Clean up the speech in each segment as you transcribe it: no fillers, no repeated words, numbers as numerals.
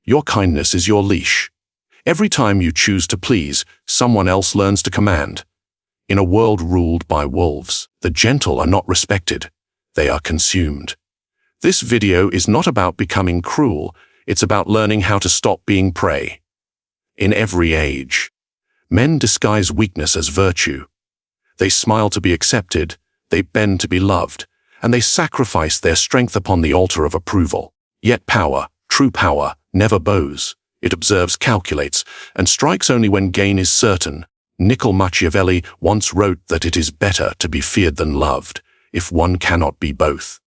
Your kindness is your leash. Every time you choose to please, someone else learns to command. In a world ruled by wolves, the gentle are not respected. They are consumed. This video is not about becoming cruel. It's about learning how to stop being prey. In every age, men disguise weakness as virtue. They smile to be accepted, they bend to be loved, and they sacrifice their strength upon the altar of approval. Yet power, true power, never bows. It observes, calculates, and strikes only when gain is certain. Machiavelli once wrote that it is better to be feared than loved, if one cannot be both.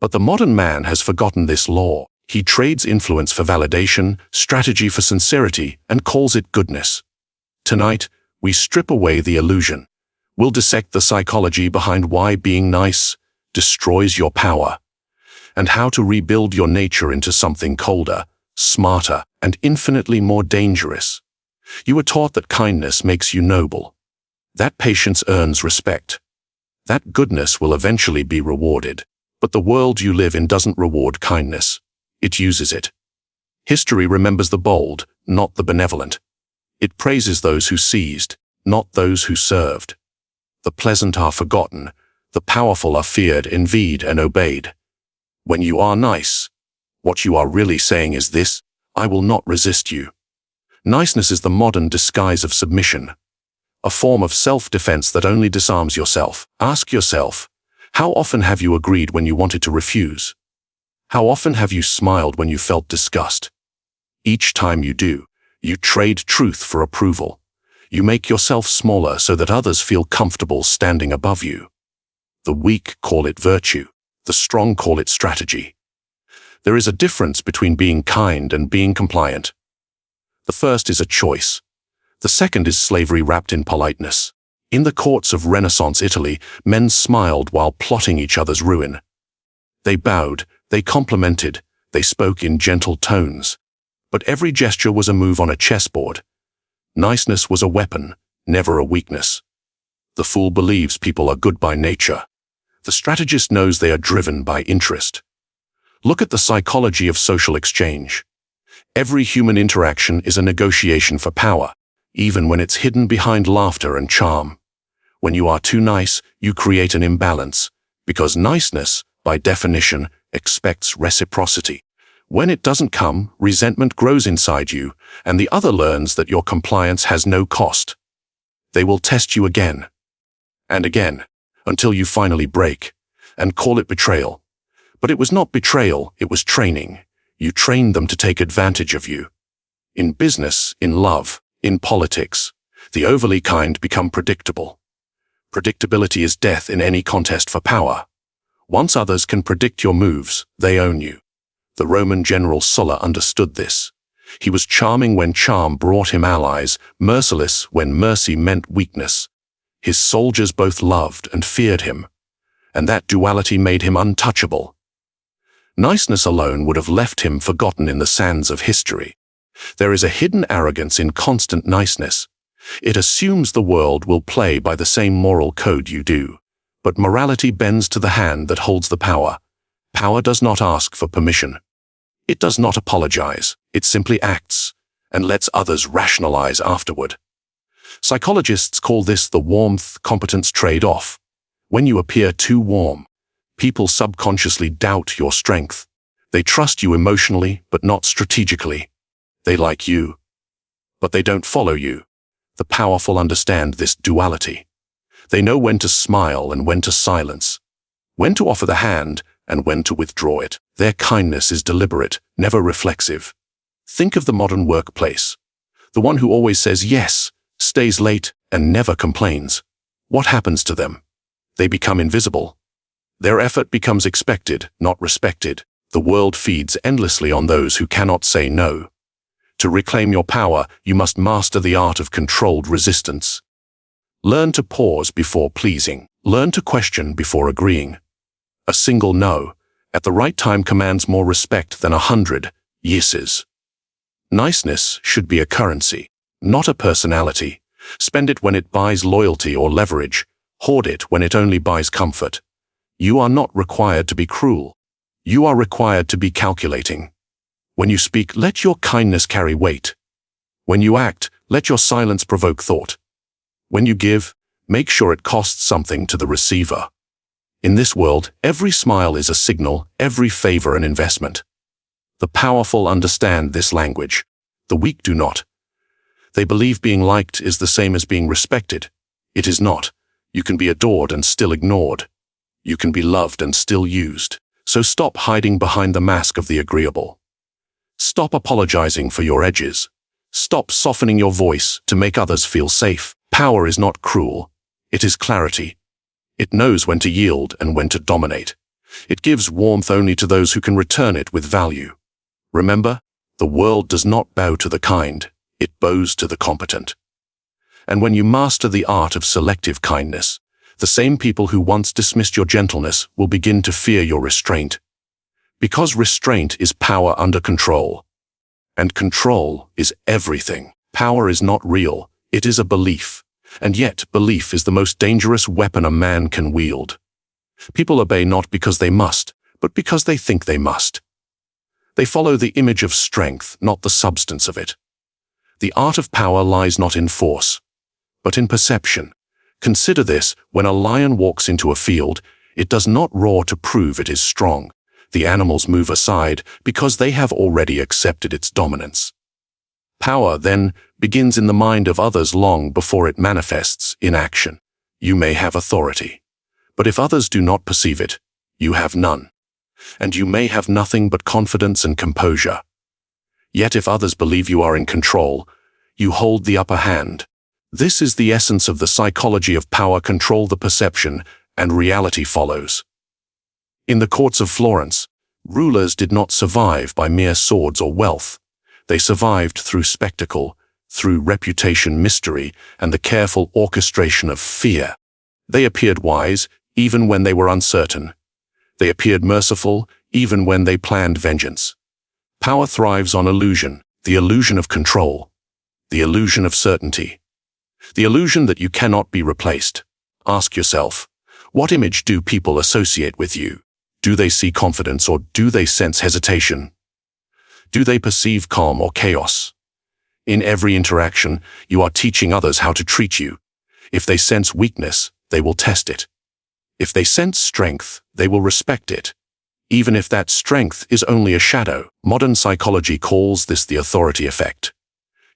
But the modern man has forgotten this law. He trades influence for validation, strategy for sincerity, and calls it goodness. Tonight, we strip away the illusion. We'll dissect the psychology behind why being nice destroys your power, and how to rebuild your nature into something colder, smarter, and infinitely more dangerous. You were taught that kindness makes you noble. That patience earns respect. That goodness will eventually be rewarded. But the world you live in doesn't reward kindness. It uses it. History remembers the bold, not the benevolent. It praises those who seized, not those who served. The pleasant are forgotten. The powerful are feared, envied, and obeyed. When you are nice, what you are really saying is this: I will not resist you. Niceness is the modern disguise of submission, a form of self-defense that only disarms yourself. Ask yourself, how often have you agreed when you wanted to refuse? How often have you smiled when you felt disgust? Each time you do, you trade truth for approval. You make yourself smaller so that others feel comfortable standing above you. The weak call it virtue. The strong call it strategy. There is a difference between being kind and being compliant. The first is a choice. The second is slavery wrapped in politeness. In the courts of Renaissance Italy, men smiled while plotting each other's ruin. They bowed, they complimented, they spoke in gentle tones. But every gesture was a move on a chessboard. Niceness was a weapon, never a weakness. The fool believes people are good by nature. The strategist knows they are driven by interest. Look at the psychology of social exchange. Every human interaction is a negotiation for power, even when it's hidden behind laughter and charm. When you are too nice, you create an imbalance, because niceness, by definition, expects reciprocity. When it doesn't come, resentment grows inside you, and the other learns that your compliance has no cost. They will test you again and again, until you finally break, and call it betrayal. But it was not betrayal, it was training. You trained them to take advantage of you. In business, in love, in politics, the overly kind become predictable. Predictability is death in any contest for power. Once others can predict your moves, they own you. The Roman general Sulla understood this. He was charming when charm brought him allies, merciless when mercy meant weakness. His soldiers both loved and feared him, and that duality made him untouchable. Niceness alone would have left him forgotten in the sands of history. There is a hidden arrogance in constant niceness. It assumes the world will play by the same moral code you do. But morality bends to the hand that holds the power. Power does not ask for permission. It does not apologize. It simply acts, and lets others rationalize afterward. Psychologists call this the warmth-competence trade-off. When you appear too warm, people subconsciously doubt your strength. They trust you emotionally, but not strategically. They like you, but they don't follow you. The powerful understand this duality. They know when to smile and when to silence, when to offer the hand and when to withdraw it. Their kindness is deliberate, never reflexive. Think of the modern workplace. The one who always says yes, stays late, and never complains. What happens to them? They become invisible. Their effort becomes expected, not respected. The world feeds endlessly on those who cannot say no. To reclaim your power, you must master the art of controlled resistance. Learn to pause before pleasing. Learn to question before agreeing. A single no, at the right time, commands more respect than 100 yeses. Niceness should be a currency, not a personality. Spend it when it buys loyalty or leverage. Hoard it when it only buys comfort. You are not required to be cruel. You are required to be calculating. When you speak, let your kindness carry weight. When you act, let your silence provoke thought. When you give, make sure it costs something to the receiver. In this world, every smile is a signal, every favor an investment. The powerful understand this language. The weak do not. They believe being liked is the same as being respected. It is not. You can be adored and still ignored. You can be loved and still used. So stop hiding behind the mask of the agreeable. Stop apologizing for your edges. Stop softening your voice to make others feel safe. Power is not cruel. It is clarity. It knows when to yield and when to dominate. It gives warmth only to those who can return it with value. Remember, the world does not bow to the kind, it bows to the competent. And when you master the art of selective kindness, the same people who once dismissed your gentleness will begin to fear your restraint. Because restraint is power under control. And control is everything. Power is not real, it is a belief. And yet, belief is the most dangerous weapon a man can wield. People obey not because they must, but because they think they must. They follow the image of strength, not the substance of it. The art of power lies not in force, but in perception. Consider this: when a lion walks into a field, it does not roar to prove it is strong. The animals move aside because they have already accepted its dominance. Power, then, begins in the mind of others long before it manifests in action. You may have authority, but if others do not perceive it, you have none. And you may have nothing but confidence and composure. Yet if others believe you are in control, you hold the upper hand. This is the essence of the psychology of power. Control the perception, and reality follows. In the courts of Florence, rulers did not survive by mere swords or wealth. They survived through spectacle, through reputation, mystery, and the careful orchestration of fear. They appeared wise, even when they were uncertain. They appeared merciful, even when they planned vengeance. Power thrives on illusion, the illusion of control, the illusion of certainty, the illusion that you cannot be replaced. Ask yourself, what image do people associate with you? Do they see confidence or do they sense hesitation? Do they perceive calm or chaos? In every interaction, you are teaching others how to treat you. If they sense weakness, they will test it. If they sense strength, they will respect it, even if that strength is only a shadow. Modern psychology calls this the authority effect.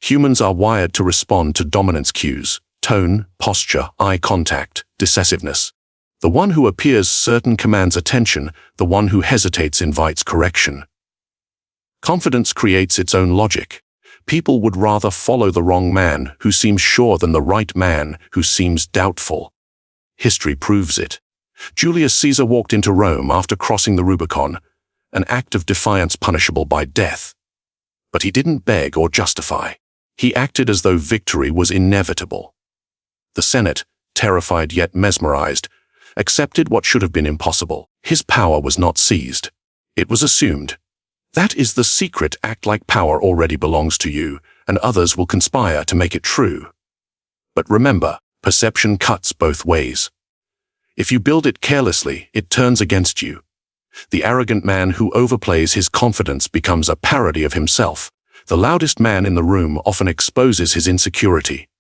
Humans are wired to respond to dominance cues: tone, posture, eye contact, decisiveness. The one who appears certain commands attention, the one who hesitates invites correction. Confidence creates its own logic. People would rather follow the wrong man who seems sure than the right man who seems doubtful. History proves it. Julius Caesar walked into Rome after crossing the Rubicon, an act of defiance punishable by death. But he didn't beg or justify. He acted as though victory was inevitable. The Senate, terrified yet mesmerized, accepted what should have been impossible. His power was not seized. It was assumed. That is the secret. Act like power already belongs to you, and others will conspire to make it true. But remember, perception cuts both ways. If you build it carelessly, it turns against you. The arrogant man who overplays his confidence becomes a parody of himself. The loudest man in the room often exposes his insecurity.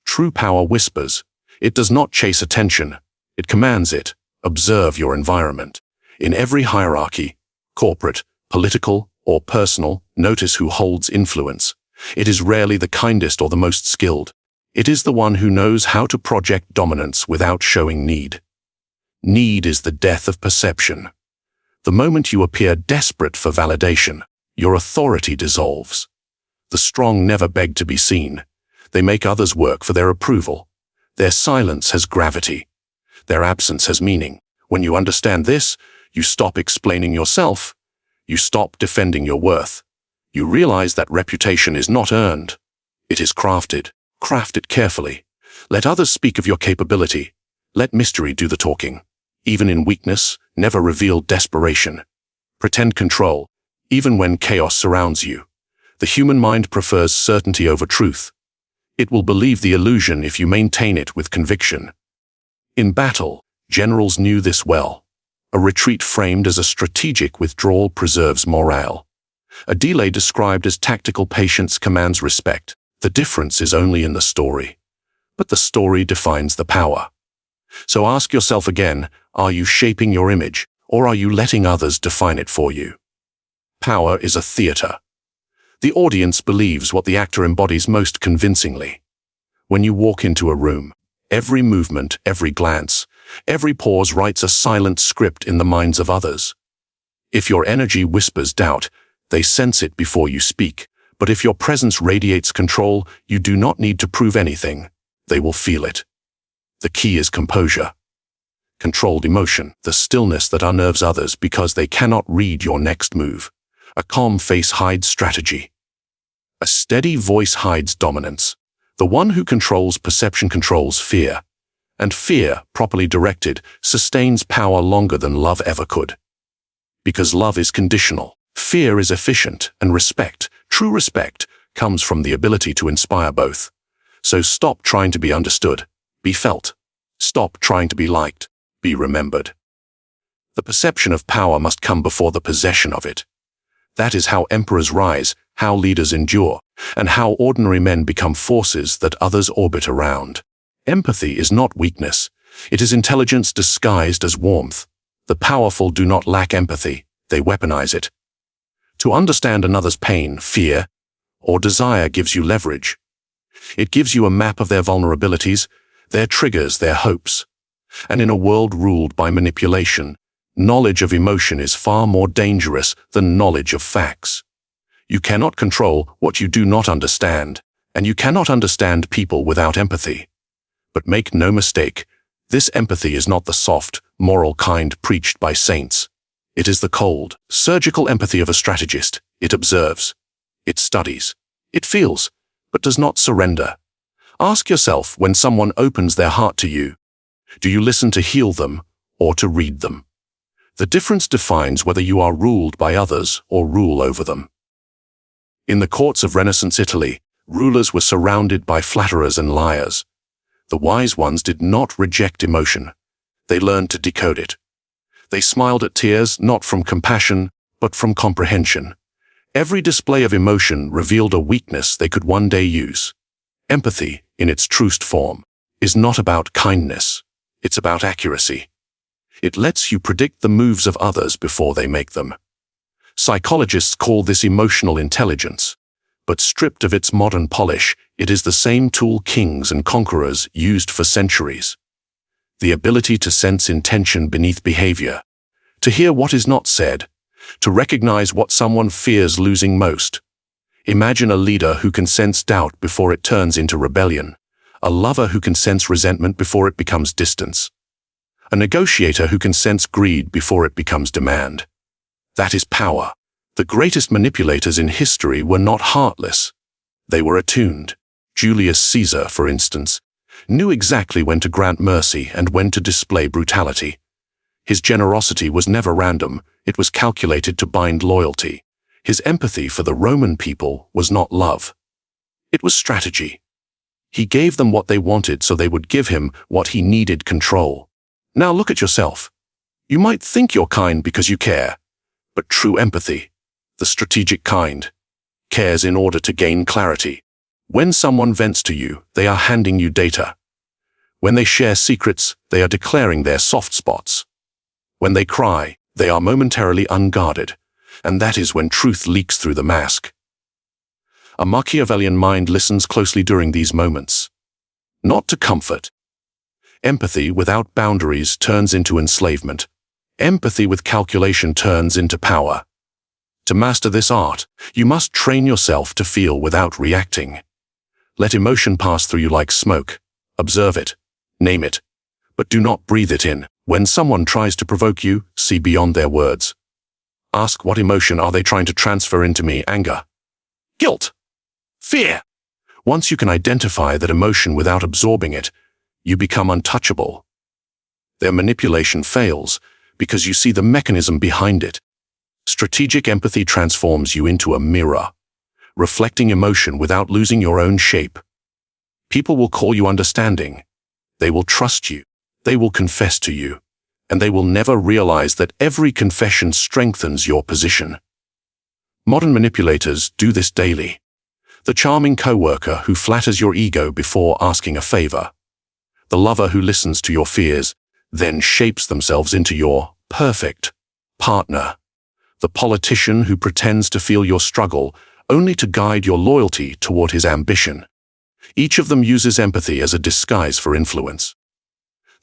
True power whispers. It does not chase attention. It commands it. Observe your environment. In every hierarchy, corporate, political, or personal, notice who holds influence. It is rarely the kindest or the most skilled. It is the one who knows how to project dominance without showing need. Need is the death of perception. The moment you appear desperate for validation, your authority dissolves. The strong never beg to be seen. They make others work for their approval. Their silence has gravity. Their absence has meaning. When you understand this, you stop explaining yourself. You stop defending your worth. You realize that reputation is not earned. It is crafted. Craft it carefully. Let others speak of your capability. Let mystery do the talking. Even in weakness, never reveal desperation. Pretend control, even when chaos surrounds you. The human mind prefers certainty over truth. It will believe the illusion if you maintain it with conviction. In battle, generals knew this well. A retreat framed as a strategic withdrawal preserves morale. A delay described as tactical patience commands respect. The difference is only in the story. But the story defines the power. So ask yourself again, are you shaping your image, or are you letting others define it for you? Power is a theater. The audience believes what the actor embodies most convincingly. When you walk into a room, every movement, every glance, every pause writes a silent script in the minds of others. If your energy whispers doubt, they sense it before you speak. But if your presence radiates control, you do not need to prove anything. They will feel it. The key is composure. Controlled emotion, the stillness that unnerves others because they cannot read your next move. A calm face hides strategy. A steady voice hides dominance. The one who controls perception controls fear. And fear, properly directed, sustains power longer than love ever could. Because love is conditional, fear is efficient, and respect, true respect, comes from the ability to inspire both. So stop trying to be understood, be felt. Stop trying to be liked, be remembered. The perception of power must come before the possession of it. That is how emperors rise, how leaders endure, and how ordinary men become forces that others orbit around. Empathy is not weakness. It is intelligence disguised as warmth. The powerful do not lack empathy, they weaponize it. To understand another's pain, fear, or desire gives you leverage. It gives you a map of their vulnerabilities, their triggers, their hopes. And in a world ruled by manipulation, knowledge of emotion is far more dangerous than knowledge of facts. You cannot control what you do not understand, and you cannot understand people without empathy. But make no mistake, this empathy is not the soft, moral kind preached by saints. It is the cold, surgical empathy of a strategist. It observes, it studies, it feels, but does not surrender. Ask yourself when someone opens their heart to you, do you listen to heal them or to read them? The difference defines whether you are ruled by others or rule over them. In the courts of Renaissance Italy, rulers were surrounded by flatterers and liars. The wise ones did not reject emotion. They learned to decode it. They smiled at tears not from compassion, but from comprehension. Every display of emotion revealed a weakness they could one day use. Empathy, in its truest form, is not about kindness. It's about accuracy. It lets you predict the moves of others before they make them. Psychologists call this emotional intelligence. But stripped of its modern polish, it is the same tool kings and conquerors used for centuries. The ability to sense intention beneath behavior, to hear what is not said, to recognize what someone fears losing most. Imagine a leader who can sense doubt before it turns into rebellion, a lover who can sense resentment before it becomes distance, a negotiator who can sense greed before it becomes demand. That is power. The greatest manipulators in history were not heartless. They were attuned. Julius Caesar, for instance, knew exactly when to grant mercy and when to display brutality. His generosity was never random, it was calculated to bind loyalty. His empathy for the Roman people was not love. It was strategy. He gave them what they wanted so they would give him what he needed: control. Now look at yourself. You might think you're kind because you care, but true empathy, the strategic kind, cares in order to gain clarity. When someone vents to you, they are handing you data. When they share secrets, they are declaring their soft spots. When they cry, they are momentarily unguarded, and that is when truth leaks through the mask. A Machiavellian mind listens closely during these moments. Not to comfort. Empathy without boundaries turns into enslavement. Empathy with calculation turns into power. To master this art, you must train yourself to feel without reacting. Let emotion pass through you like smoke. Observe it. Name it. But do not breathe it in. When someone tries to provoke you, see beyond their words. Ask, what emotion are they trying to transfer into me? Anger? Guilt? Fear? Once you can identify that emotion without absorbing it, you become untouchable. Their manipulation fails because you see the mechanism behind it. Strategic empathy transforms you into a mirror, reflecting emotion without losing your own shape. People will call you understanding. They will trust you. They will confess to you. And they will never realize that every confession strengthens your position. Modern manipulators do this daily. The charming coworker who flatters your ego before asking a favor. The lover who listens to your fears, then shapes themselves into your perfect partner. The politician who pretends to feel your struggle only to guide your loyalty toward his ambition. Each of them uses empathy as a disguise for influence.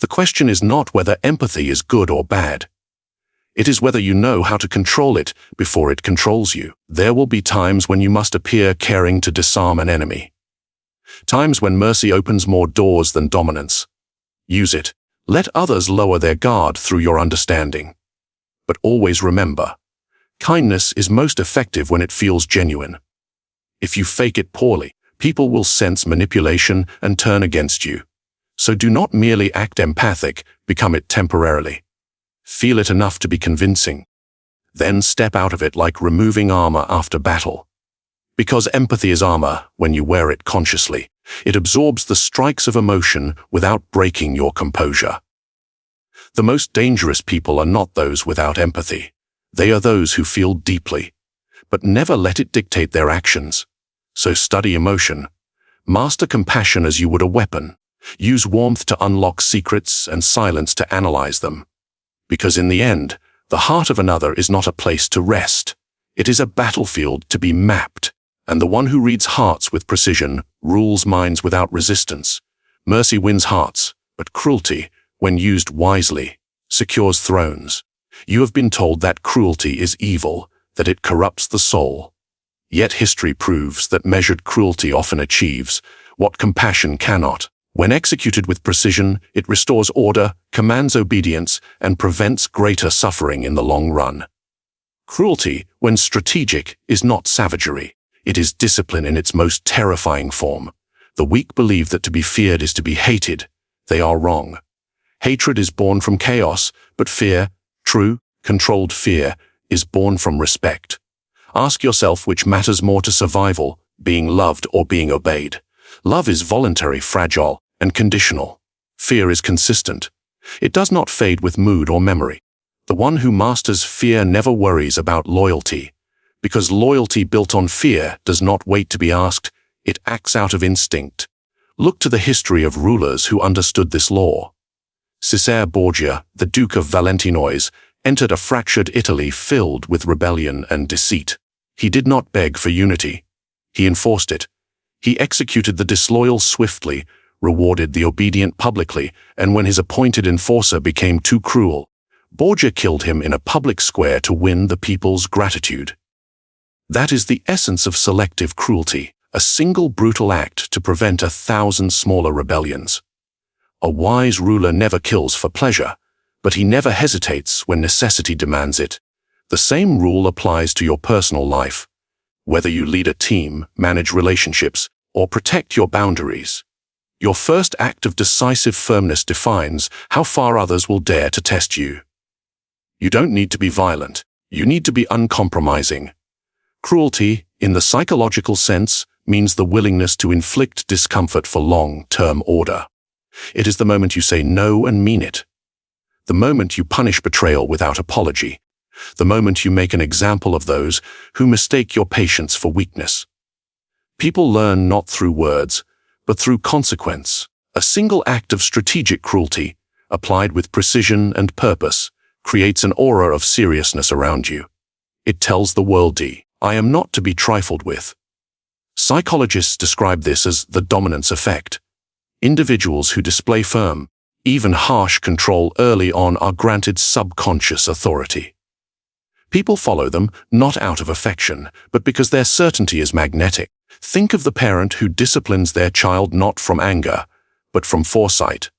The question is not whether empathy is good or bad. It is whether you know how to control it before it controls you. There will be times when you must appear caring to disarm an enemy. Times when mercy opens more doors than dominance. Use it. Let others lower their guard through your understanding. But always remember, kindness is most effective when it feels genuine. If you fake it poorly, people will sense manipulation and turn against you. So do not merely act empathic, become it temporarily. Feel it enough to be convincing. Then step out of it like removing armor after battle. Because empathy is armor when you wear it consciously. It absorbs the strikes of emotion without breaking your composure. The most dangerous people are not those without empathy. They are those who feel deeply, but never let it dictate their actions. So study emotion. Master compassion as you would a weapon. Use warmth to unlock secrets and silence to analyze them. Because in the end, the heart of another is not a place to rest. It is a battlefield to be mapped. And the one who reads hearts with precision rules minds without resistance. Mercy wins hearts, but cruelty, when used wisely, secures thrones. You have been told that cruelty is evil, that it corrupts the soul. Yet history proves that measured cruelty often achieves what compassion cannot. When executed with precision, it restores order, commands obedience, and prevents greater suffering in the long run. Cruelty, when strategic, is not savagery. It is discipline in its most terrifying form. The weak believe that to be feared is to be hated. They are wrong. Hatred is born from chaos, but fear, true, controlled fear, is born from respect. Ask yourself which matters more to survival, being loved or being obeyed. Love is voluntary, fragile, and conditional. Fear is consistent. It does not fade with mood or memory. The one who masters fear never worries about loyalty. Because loyalty built on fear does not wait to be asked, it acts out of instinct. Look to the history of rulers who understood this law. Cesare Borgia, the Duke of Valentinois, entered a fractured Italy filled with rebellion and deceit. He did not beg for unity. He enforced it. He executed the disloyal swiftly, rewarded the obedient publicly, and when his appointed enforcer became too cruel, Borgia killed him in a public square to win the people's gratitude. That is the essence of selective cruelty, a single brutal act to prevent 1,000 smaller rebellions. A wise ruler never kills for pleasure, but he never hesitates when necessity demands it. The same rule applies to your personal life. Whether you lead a team, manage relationships, or protect your boundaries, your first act of decisive firmness defines how far others will dare to test you. You don't need to be violent. You need to be uncompromising. Cruelty, in the psychological sense, means the willingness to inflict discomfort for long-term order. It is the moment you say no and mean it. The moment you punish betrayal without apology. The moment you make an example of those who mistake your patience for weakness. People learn not through words, but through consequence. A single act of strategic cruelty, applied with precision and purpose, creates an aura of seriousness around you. It tells the world, I am not to be trifled with. Psychologists describe this as the dominance effect. Individuals who display firm, even harsh control early on are granted subconscious authority. People follow them not out of affection, but because their certainty is magnetic. Think of the parent who disciplines their child not from anger, but from foresight.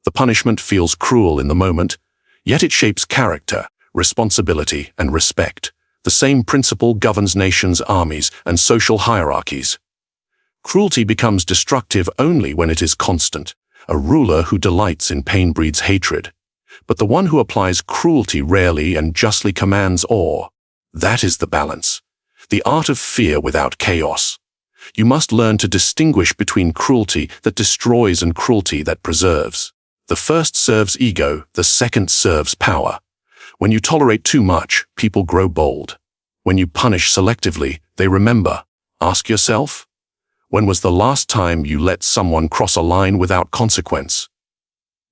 The punishment feels cruel in the moment, yet it shapes character, responsibility, and respect. The same principle governs nations, armies, and social hierarchies. Cruelty becomes destructive only when it is constant. A ruler who delights in pain breeds hatred. But the one who applies cruelty rarely and justly commands awe. That is the balance. The art of fear without chaos. You must learn to distinguish between cruelty that destroys and cruelty that preserves. The first serves ego, the second serves power. When you tolerate too much, people grow bold. When you punish selectively, they remember. Ask yourself, when was the last time you let someone cross a line without consequence?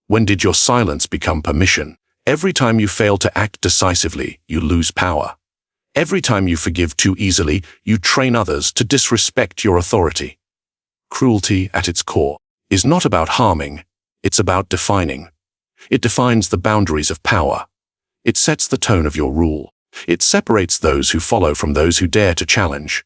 When did your silence become permission? Every time you fail to act decisively, you lose power. Every time you forgive too easily, you train others to disrespect your authority. Cruelty, at its core, is not about harming, it's about defining. It defines the boundaries of power. It sets the tone of your rule. It separates those who follow from those who dare to challenge.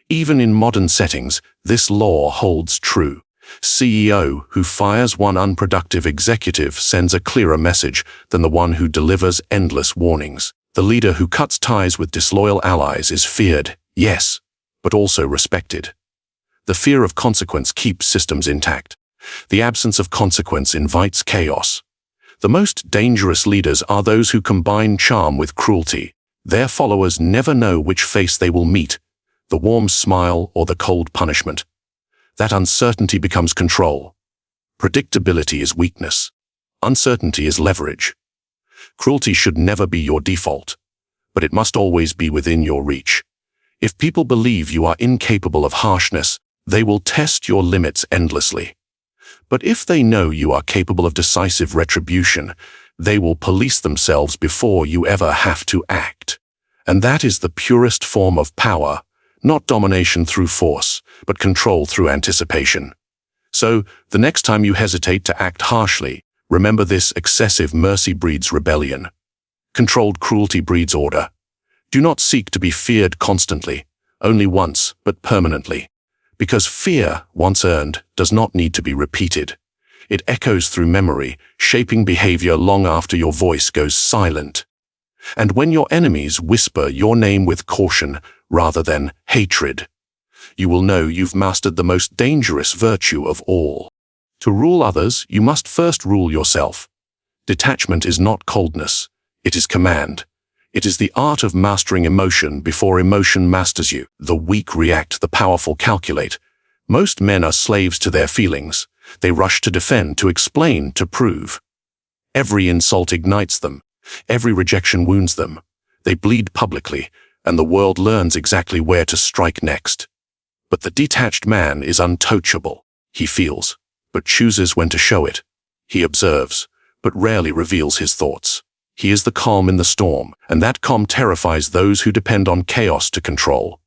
Even in modern settings, this law holds true. CEO who fires one unproductive executive sends a clearer message than the one who delivers endless warnings. The leader who cuts ties with disloyal allies is feared, yes, but also respected. The fear of consequence keeps systems intact. The absence of consequence invites chaos. The most dangerous leaders are those who combine charm with cruelty. Their followers never know which face they will meet, the warm smile or the cold punishment. That uncertainty becomes control. Predictability is weakness. Uncertainty is leverage. Cruelty should never be your default, but it must always be within your reach. If people believe you are incapable of harshness, they will test your limits endlessly. But if they know you are capable of decisive retribution, they will police themselves before you ever have to act. And that is the purest form of power, not domination through force, but control through anticipation. So, the next time you hesitate to act harshly, remember this: excessive mercy breeds rebellion. Controlled cruelty breeds order. Do not seek to be feared constantly, only once, but permanently. Because fear, once earned, does not need to be repeated. It echoes through memory, shaping behavior long after your voice goes silent. And when your enemies whisper your name with caution rather than hatred, you will know you've mastered the most dangerous virtue of all. To rule others, you must first rule yourself. Detachment is not coldness, it is command. It is the art of mastering emotion before emotion masters you. The weak react, the powerful calculate. Most men are slaves to their feelings. They rush to defend, to explain, to prove. Every insult ignites them. Every rejection wounds them. They bleed publicly, and the world learns exactly where to strike next. But the detached man is untouchable. He feels, but chooses when to show it. He observes, but rarely reveals his thoughts. He is the calm in the storm, and that calm terrifies those who depend on chaos to control.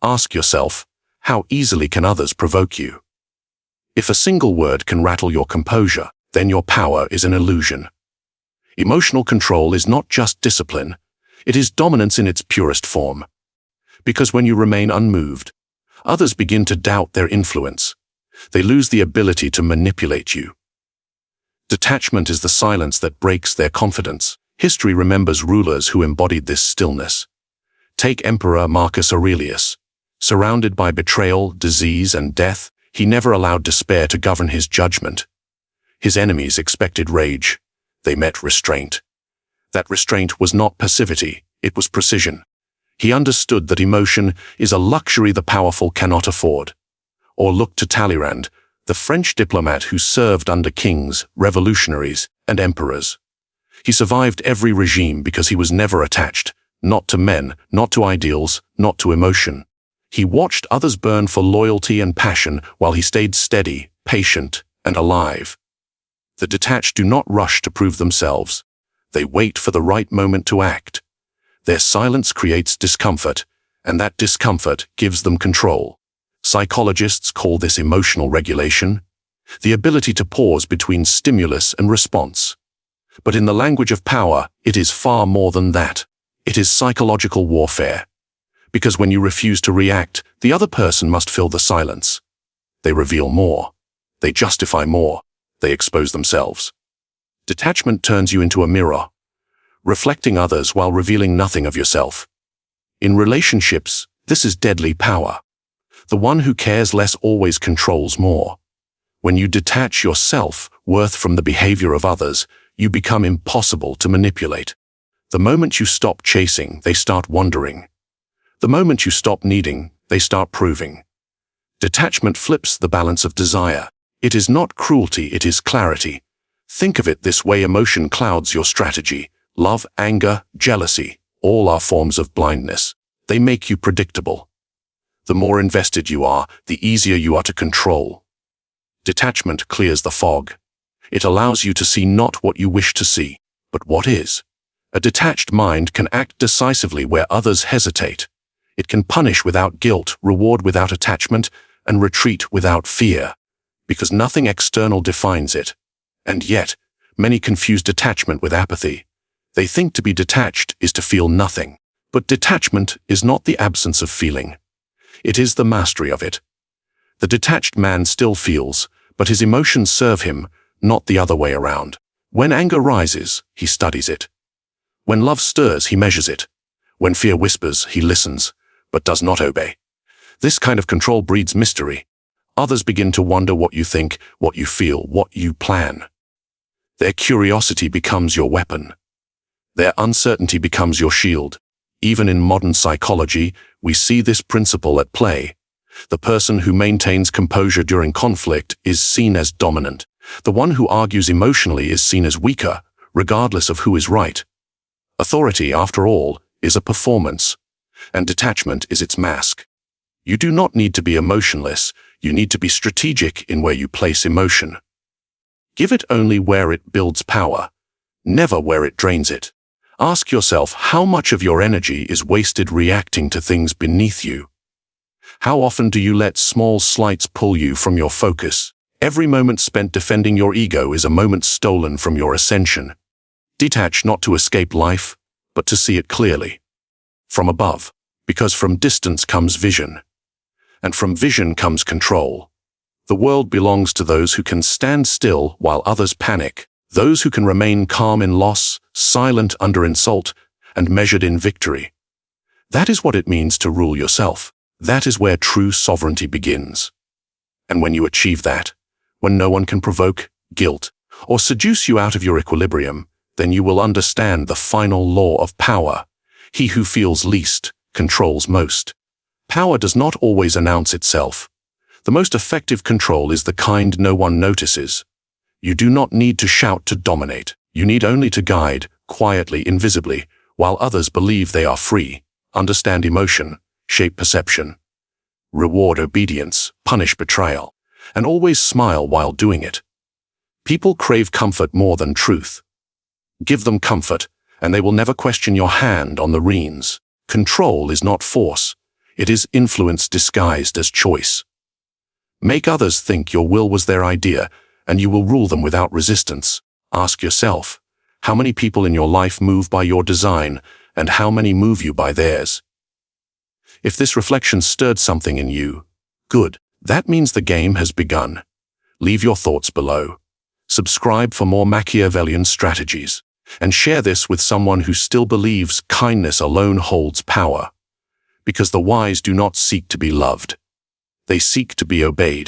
Ask yourself, how easily can others provoke you? If a single word can rattle your composure, then your power is an illusion. Emotional control is not just discipline, it is dominance in its purest form. Because when you remain unmoved, others begin to doubt their influence. They lose the ability to manipulate you. Detachment is the silence that breaks their confidence. History remembers rulers who embodied this stillness. Take Emperor Marcus Aurelius. Surrounded by betrayal, disease, and death, he never allowed despair to govern his judgment. His enemies expected rage. They met restraint. That restraint was not passivity, it was precision. He understood that emotion is a luxury the powerful cannot afford. Or look to Talleyrand, the French diplomat who served under kings, revolutionaries, and emperors. He survived every regime because he was never attached, not to men, not to ideals, not to emotion. He watched others burn for loyalty and passion while he stayed steady, patient, and alive. The detached do not rush to prove themselves. They wait for the right moment to act. Their silence creates discomfort, and that discomfort gives them control. Psychologists call this emotional regulation, the ability to pause between stimulus and response. But in the language of power, it is far more than that. It is psychological warfare. Because when you refuse to react, the other person must fill the silence. They reveal more. They justify more. They expose themselves. Detachment turns you into a mirror, reflecting others while revealing nothing of yourself. In relationships, this is deadly power. The one who cares less always controls more. When you detach your self-worth from the behavior of others, you become impossible to manipulate. The moment you stop chasing, they start wondering. The moment you stop needing, they start proving. Detachment flips the balance of desire. It is not cruelty, it is clarity. Think of it this way: emotion clouds your strategy. Love, anger, jealousy, all are forms of blindness. They make you predictable. The more invested you are, the easier you are to control. Detachment clears the fog. It allows you to see not what you wish to see, but what is. A detached mind can act decisively where others hesitate. It can punish without guilt, reward without attachment, and retreat without fear, because nothing external defines it. And yet, many confuse detachment with apathy. They think to be detached is to feel nothing. But detachment is not the absence of feeling. It is the mastery of it. The detached man still feels, but his emotions serve him, not the other way around. When anger rises, he studies it. When love stirs, he measures it. When fear whispers, he listens, but does not obey. This kind of control breeds mystery. Others begin to wonder what you think, what you feel, what you plan. Their curiosity becomes your weapon. Their uncertainty becomes your shield. Even in modern psychology, we see this principle at play. The person who maintains composure during conflict is seen as dominant. The one who argues emotionally is seen as weaker, regardless of who is right. Authority, after all, is a performance, and detachment is its mask. You do not need to be emotionless, you need to be strategic in where you place emotion. Give it only where it builds power, never where it drains it. Ask yourself how much of your energy is wasted reacting to things beneath you. How often do you let small slights pull you from your focus? Every moment spent defending your ego is a moment stolen from your ascension. Detach not to escape life, but to see it clearly. From above, because from distance comes vision. And from vision comes control. The world belongs to those who can stand still while others panic, those who can remain calm in loss, silent under insult, and measured in victory. That is what it means to rule yourself. That is where true sovereignty begins. And when you achieve that, when no one can provoke, guilt, or seduce you out of your equilibrium, then you will understand the final law of power. He who feels least controls most. Power does not always announce itself. The most effective control is the kind no one notices. You do not need to shout to dominate. You need only to guide, quietly, invisibly, while others believe they are free, understand emotion, shape perception, reward obedience, punish betrayal, and always smile while doing it. People crave comfort more than truth. Give them comfort, and they will never question your hand on the reins. Control is not force. It is influence disguised as choice. Make others think your will was their idea, and you will rule them without resistance. Ask yourself, how many people in your life move by your design, and how many move you by theirs? If this reflection stirred something in you, good. That means the game has begun. Leave your thoughts below. Subscribe for more Machiavellian strategies, and share this with someone who still believes kindness alone holds power. Because the wise do not seek to be loved. They seek to be obeyed.